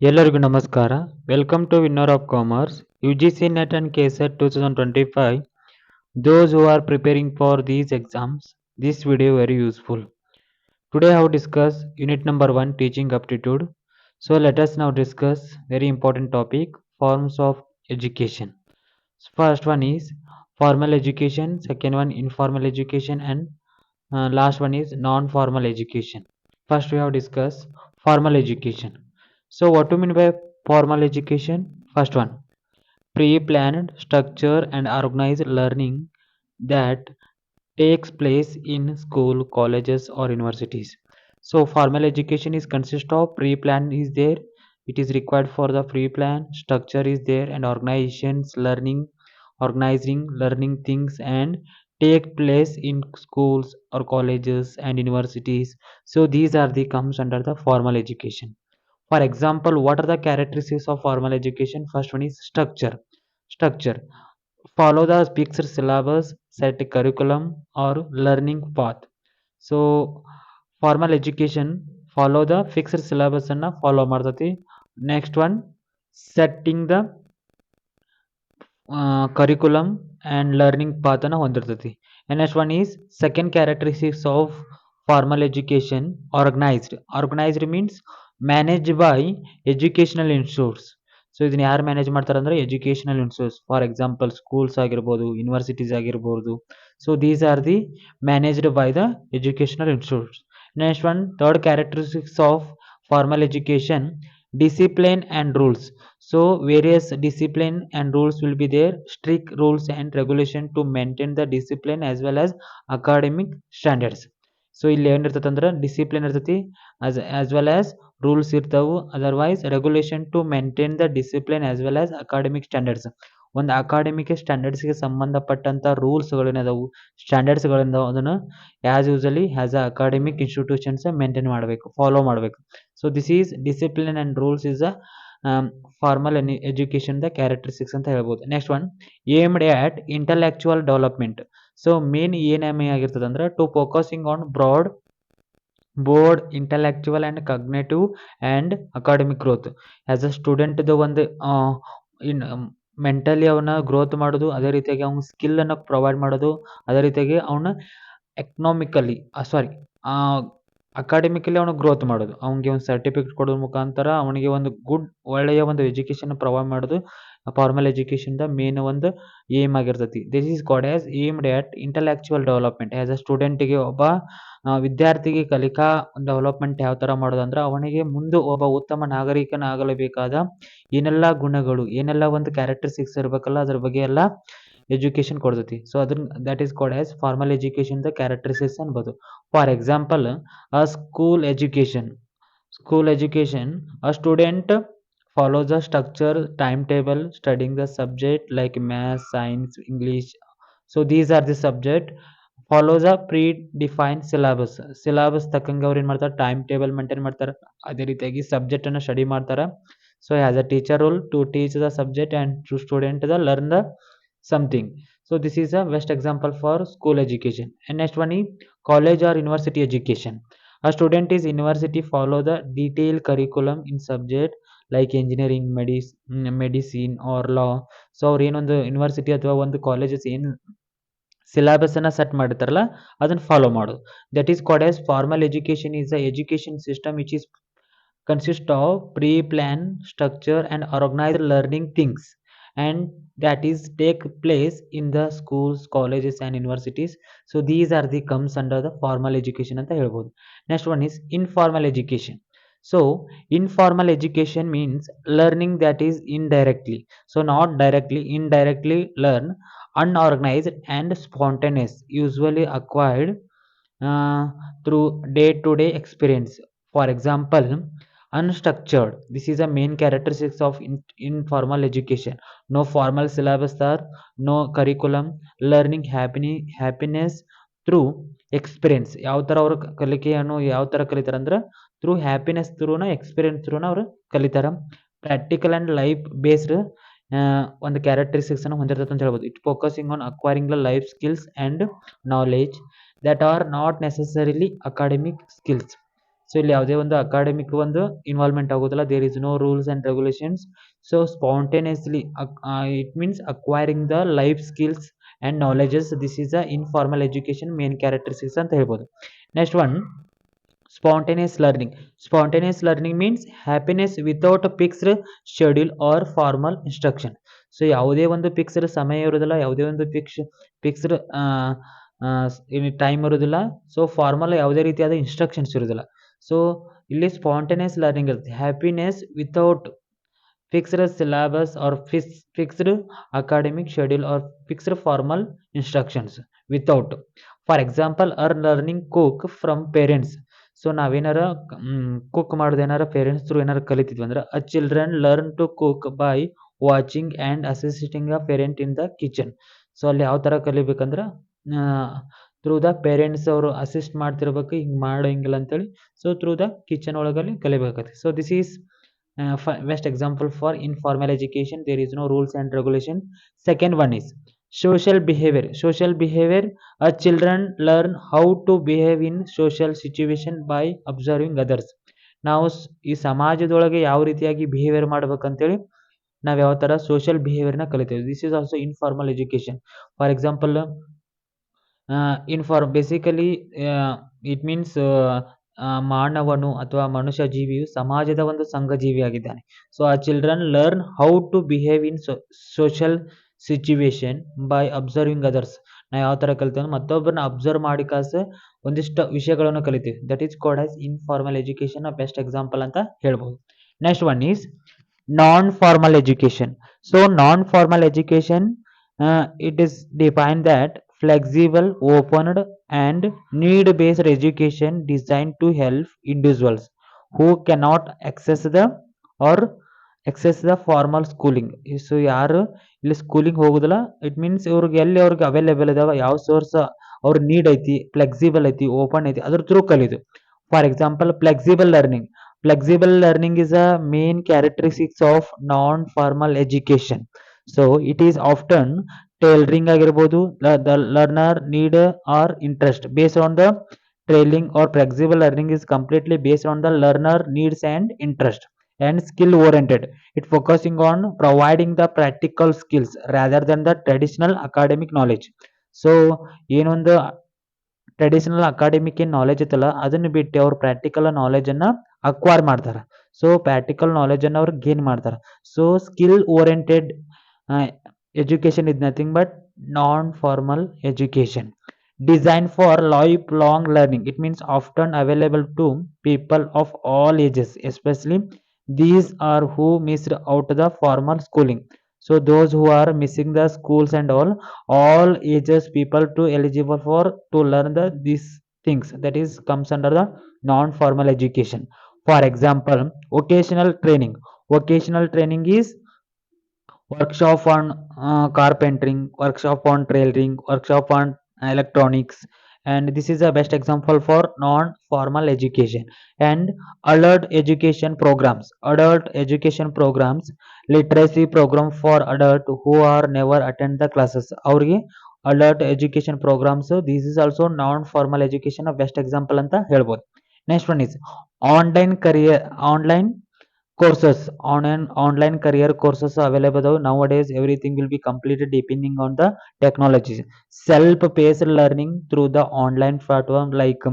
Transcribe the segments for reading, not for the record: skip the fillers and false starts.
ಎಲ್ಲರಿಗೂ ನಮಸ್ಕಾರ. Welcome to winner of commerce UGC NET and KSET 2025. Those who are preparing for these exams, this video very useful. Today I will discuss unit number 1 teaching aptitude. So let us now discuss very important topic, forms of education. First one is formal education, second one informal education, and last one is non-formal education. First we have discussed formal education. So what do you mean by formal education? First one, pre-planned, structure and organized learning that takes place in school, colleges or universities. So formal education is consist of pre-plan is there. It is required for the pre-plan, structure is there, and organizing learning things and take place in schools or colleges and universities. So these are the comes under the formal education. For example, what are the characteristics of formal education? First one is structure. Structure. Follow the fixed syllabus, set curriculum or learning path. So formal education follow the fixed syllabus and follow ಮಾಡ್ತತಿ. Next one, setting the curriculum and learning path ಅನ್ನ ಹೊಂದಿರ್ತತಿ. And next one is second characteristics of formal education, organized. Organized means managed by educational institutes. So ಇದನ್ನ ಯಾರು manage ಮಾಡ್ತಾರೆ ಅಂದ್ರೆ educational institutes, for example schools ಆಗಿರ್ಬೋದು, universities ಆಗಿರ್ಬೋದು. So these are the managed by the educational institutes. Next one, third characteristics of formal education, discipline and rules. So various discipline and rules will be there, strict rules and regulation to maintain the discipline as well as academic standards. So ಇಲ್ಲಿ ಏನಿರ್ತದೆ ಅಂದ್ರೆ discipline ಇರ್ತೈತಿ, as well as rules ಇರ್ತಾವು, otherwise regulation to maintain the discipline as well as academic standards. ಒಂದು academic ಸ್ಟ್ಯಾಂಡರ್ಡ್ಸ್ಗೆ ಸಂಬಂಧಪಟ್ಟಂಥ ರೂಲ್ಸ್ಗಳೇನದಾವು, ಸ್ಟ್ಯಾಂಡರ್ಡ್ಸ್ಗಳಿಂದ ಅದನ್ನು as usually as a academic institutions maintain ಮಾಡಬೇಕು, ಫಾಲೋ ಮಾಡಬೇಕು. So this is discipline and rules is a formal education the characteristics ಅಂತ ಹೇಳ್ಬೋದು. Next one, aimed at intellectual development. So main ಏನ್ ಆಗಿರ್ತದೆ ಅಂದ್ರೆ to focusing on board intellectual and cognitive and academic growth. As a ಸ್ಟೂಡೆಂಟ್ದು ಒಂದು in mentally ಅವನ್ನ growth ಮಾಡೋದು, ಅದೇ ರೀತಿಯಾಗಿ ಅವ್ನ ಸ್ಕಿಲ್ಲನ್ನು ಪ್ರೊವೈಡ್ ಮಾಡೋದು, ಅದೇ ರೀತಿಯಾಗಿ ಅವನ್ನ ಎಕನಾಮಿಕಲಿ ಅಕಾಡೆಮಿಕಲಿ ಅವನು ಗ್ರೋತ್ ಮಾಡೋದು, ಅವನಿಗೆ ಒಂದು ಸರ್ಟಿಫಿಕೇಟ್ ಕೊಡೋದ್ರ ಮುಖಾಂತರ ಅವನಿಗೆ ಒಂದು ಒಳ್ಳೆಯ ಒಂದು ಎಜುಕೇಷನ್ ಪ್ರೊವೈಡ್ ಮಾಡೋದು ಫಾರ್ಮಲ್ ಎಜುಕೇಷನ್ದ ಮೇನ್ ಒಂದು ಏಮ್ ಆಗಿರ್ತೈತಿ. This is called as aimed at intellectual development. As a ಸ್ಟೂಡೆಂಟಿಗೆ, ಒಬ್ಬ ವಿದ್ಯಾರ್ಥಿಗೆ ಕಲಿಕಾ ಡೆವಲಪ್ಮೆಂಟ್ ಯಾವ ಥರ ಮಾಡೋದಂದ್ರೆ ಅವನಿಗೆ ಮುಂದೆ ಒಬ್ಬ ಉತ್ತಮ ನಾಗರಿಕನಾಗಲು ಬೇಕಾದ ಏನೆಲ್ಲ ಗುಣಗಳು, ಏನೆಲ್ಲ ಒಂದು ಕ್ಯಾರೆಕ್ಟರಿಸ್ಟಿಕ್ಸ್ ಇರಬೇಕಲ್ಲ, ಅದ್ರ ಬಗ್ಗೆ ಎಲ್ಲ ಎಜುಕೇಶನ್ ಕೊಡ್ತೈತಿ. ಸೊ ಅದನ್ನ that is called as formal education the characteristics ಅನ್ಬೋದು. For example, a school education, a student follows the structure timetable studying the subject like math, science, English. So these are the subject follows a predefined syllabus ತಕ್ಕಂಗೆ ಅವ್ರು ಏನು ಮಾಡ್ತಾರೆ, time table maintain ಮಾಡ್ತಾರೆ, ಅದೇ ರೀತಿಯಾಗಿ subject ಅನ್ನು study ಮಾಡ್ತಾರೆ. So has a teacher role to teach the subject and to student the learn the something. So this is a best example for school education. And next one is college or university education. A student is university follow the detailed curriculum in subject like engineering, medicine or law. So ಅವ್ರು ಏನೊಂದು university ಅಥವಾ ಒಂದು colleges ಏನು syllabus ಅನ್ನ set ಮಾಡಿರ್ತಾರಲ್ಲ ಅದನ್ನ follow ಮಾಡೋದು. That is called as formal education is a education system which is consist of pre-planned structure and organized learning things, and that is take place in the schools, colleges and universities. So these are the comes under the formal education ಅಂತ ಹೇಳ್ಬೋದು. Next one is informal education. So informal education means learning that is indirectly, so not directly, indirectly learn, unorganized and spontaneous, usually acquired through day-to-day experience. For example, unstructured, this is a main characteristics of informal education. No formal syllabus there, no curriculum, learning happiness through experience. ಯಾವ ಥರ ಅವರು ಕಲಿಕೆಯನ್ನು ಯಾವ ಥರ ಕಲಿತಾರೆ ಅಂದ್ರೆ through happiness ಥ್ರೂನ experience ಥ್ರೂನ ಅವರು ಕಲಿತಾರೆ. ಪ್ರಾಕ್ಟಿಕಲ್ ಆ್ಯಂಡ್ ಲೈಫ್ ಬೇಸ್ಡ್ ಒಂದು ಕ್ಯಾರೆಕ್ಟರಿಸ್ಟಿಕ್ಸ್ ಅನ್ನು ಹೊಂದಿರ್ತದೆ ಅಂತ ಹೇಳ್ಬೋದು. It focusing on acquiring the life skills and knowledge that are not necessarily academic skills. So ಇಲ್ಲಿ ಯಾವುದೇ ಒಂದು ಅಕಾಡೆಮಿಕ್ ಒಂದು ಇನ್ವಾಲ್ವ್ಮೆಂಟ್ ಆಗೋದಿಲ್ಲ. There is no rules and regulations. So spontaneously it means acquiring the life skills and knowledges. This is a informal education main characteristics ಅಂತ ಹೇಳ್ಬೋದು. Next one, spontaneous learning. Spontaneous learning means happiness without a fixed schedule or formal instruction. So ಯಾವುದೇ ಒಂದು fixed ಸಮಯ ಇರೋದಿಲ್ಲ, ಯಾವುದೇ ಒಂದು fixed time ಇರೋದಿಲ್ಲ. So formal ಯಾವುದೇ ರೀತಿಯಾದ ಇನ್ಸ್ಟ್ರಕ್ಷನ್ಸ್ ಇರೋದಿಲ್ಲ. ಸೊ ಇಲ್ಲಿ ಸ್ಪಾಂಟೇನಿಯಸ್ ಲರ್ನಿಂಗ್ ಇರುತ್ತೆ. Happiness without fixed syllabus or fixed academic schedule or fixed formal instructions. Without, for example, are learning cook from parents. So ನಾವೇನಾರ ಕುಕ್ ಮಾಡೋದು ಏನಾರ ಪೇರೆಂಟ್ಸ್ ಥ್ರೂ ಏನಾರು ಕಲಿತಿದ್ವಿ ಅಂದ್ರೆ, a children learn to cook by watching and assisting a parent in the kitchen. So ಅಲ್ಲಿ ಯಾವ ಥರ ಕಲಿಬೇಕಂದ್ರೆ, ಥ್ರೂ ದ ಪೇರೆಂಟ್ಸ್ ಅವರು ಅಸಿಸ್ಟ್ ಮಾಡ್ತಿರ್ಬೇಕು, ಹಿಂಗೆ ಮಾಡೋಂಗಿಲ್ಲ ಅಂತೇಳಿ. ಸೊ ಥ್ರೂ ದ ಕಿಚನ್ ಒಳಗಲ್ಲಿ ಕಲಿಬೇಕಾಗುತ್ತೆ. So this is best example for informal education. There is no rules and regulation. Second one is social behavior. Social behavior, children learn how to behave in social situation by observing others. ನಾವು ಈ ಸಮಾಜದೊಳಗೆ ಯಾವ ರೀತಿಯಾಗಿ behaviour ಮಾಡ್ಬೇಕಂತೇಳಿ ನಾವು ಯಾವ ಥರ social ಬಿಹೇವಿಯರ್ನ ಕಲಿತೇವೆ. This is also informal education. For example, basically it means ಮಾನವನು ಅಥವಾ ಮನುಷ್ಯ ಜೀವಿಯು ಸಮಾಜದ ಒಂದು ಸಂಘಜೀವಿಯಾಗಿದ್ದಾನೆ. ಸೊ ಆ children learn how to behave in social situation by observing others. ನಾವು ಯಾವ ಥರ ಕಲಿತೇವೆ ಅಂದ್ರೆ ಮತ್ತೊಬ್ಬರನ್ನ ಅಬ್ಸರ್ವ್ ಮಾಡಿ ಒಂದಿಷ್ಟು ವಿಷಯಗಳನ್ನು ಕಲಿತೀವಿ. That is called as informal education. Best example ಅಂತ ಹೇಳ್ಬೋದು. Next one is non formal education. So non formal education, it is define that flexible, opened and need-based education designed to help individuals who cannot or access the formal schooling. So ಯಾರು ಇಲ್ಲಿ schooling ಹೋಗೋದಿಲ್ಲ, it means ಇವ್ರಿಗೆ ಎಲ್ಲಿ ಅವ್ರಿಗೆ available ಇದಾವೆ, ಯಾವ source ಅವ್ರ need ಐತಿ, ಫ್ಲೆಕ್ಸಿಬಲ್ ಐತಿ, ಓಪನ್ ಐತಿ, ಅದ್ರ ಥ್ರೂ ಕಲಿದು. For example, flexible learning. Flexible learning is a main characteristics of non-formal education. So it is often tailoring ಆಗಿರ್ಬೋದು, the learner need or interest based on the trailing, or flexible learning is completely based on the learner needs and interest and skill oriented. It focusing on providing the practical skills rather than the traditional academic knowledge. So ಏನೊಂದು traditional academic ಏನು knowledge ಇತ್ತಲ್ಲ ಅದನ್ನು ಬಿಟ್ಟು ಅವ್ರು practical ನಾಲೆಜನ್ನು acquire ಮಾಡ್ತಾರೆ. So practical ನಾಲೆಜನ್ನು ಅವ್ರು gain ಮಾಡ್ತಾರೆ. So skill oriented education is nothing but non-formal education designed for lifelong learning. It means often available to people of all ages, especially these are who missed out the formal schooling. So those who are missing the schools and all ages people to eligible for to learn these things, that is comes under the non-formal education. For example, vocational training. Vocational training is workshop on carpentering, workshop on tailoring, workshop on electronics, and this is the best example for non-formal education. And adult education programs. Adult education programs, literacy program for adult who are never attend the classes. ಅವ್ರಿಗೆ adult education programs. This is also non-formal education of best example ಅಂತ ಹೇಳ್ಬೋದು. Next one is online courses. Online career courses are available nowadays. Everything will be completed depending on the technologies. Self-paced learning through the online platform like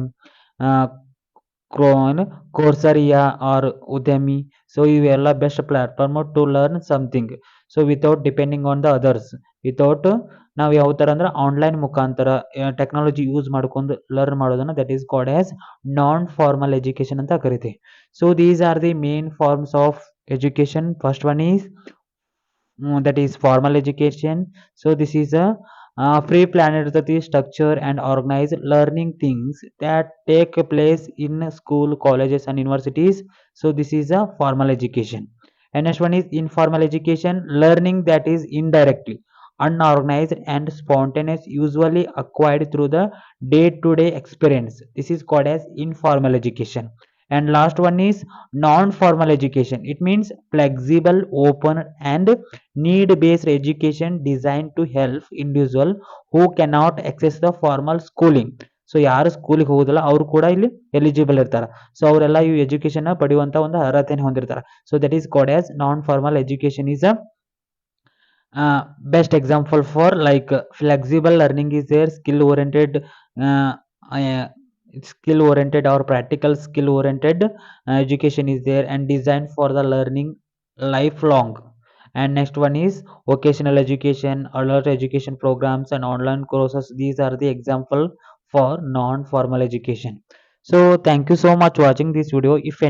Coursera or Udemy. So ಇವೆಲ್ಲ best platform to learn something. So without depending on the others. Without ನಾವು ಯಾವ ಥರ ಅಂದ್ರೆ online ಮುಖಾಂತರ technology use ಮಾಡ್ಕೊಂಡು learn ಮಾಡೋದನ್ನ that is called as non formal education ಅಂತ ಕರಿತೀವಿ. So these are the main forms of education. First one is that is formal education. So this is a pre-planned structure and organized learning things that take place in school, colleges and universities. So this is a formal education. And next one is informal education, learning that is indirectly, unorganized and spontaneous, usually acquired through the day-to-day experience. This is called as informal education. And last one is non-formal education. It means flexible, open and need-based education designed to help individual who cannot access the formal schooling. So ಯಾರು ಸ್ಕೂಲಿಗೆ ಹೋಗೋದಿಲ್ಲ ಅವರು ಕೂಡ ಇಲ್ಲಿ eligible ಇರ್ತಾರೆ. So ಅವರೆಲ್ಲ ಈ education ಪಡೆಯುವಂಥ ಒಂದು ಅರ್ಹತೆಯನ್ನು ಹೊಂದಿರ್ತಾರೆ. So that is called as non formal education is best example for like flexible learning is there, uh, uh, skill oriented or practical skill oriented education is there and designed for the learning lifelong. And next one is vocational education, adult education programs and online courses. These are the example for non formal education. So thank you so much watching this video. If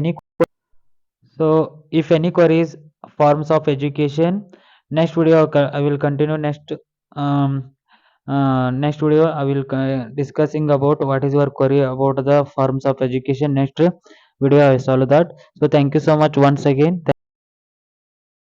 any queries forms of education, next video I will continue. Um, next video I will discussing about what is your query about the forms of education. Next video I solve that. So thank you so much once again.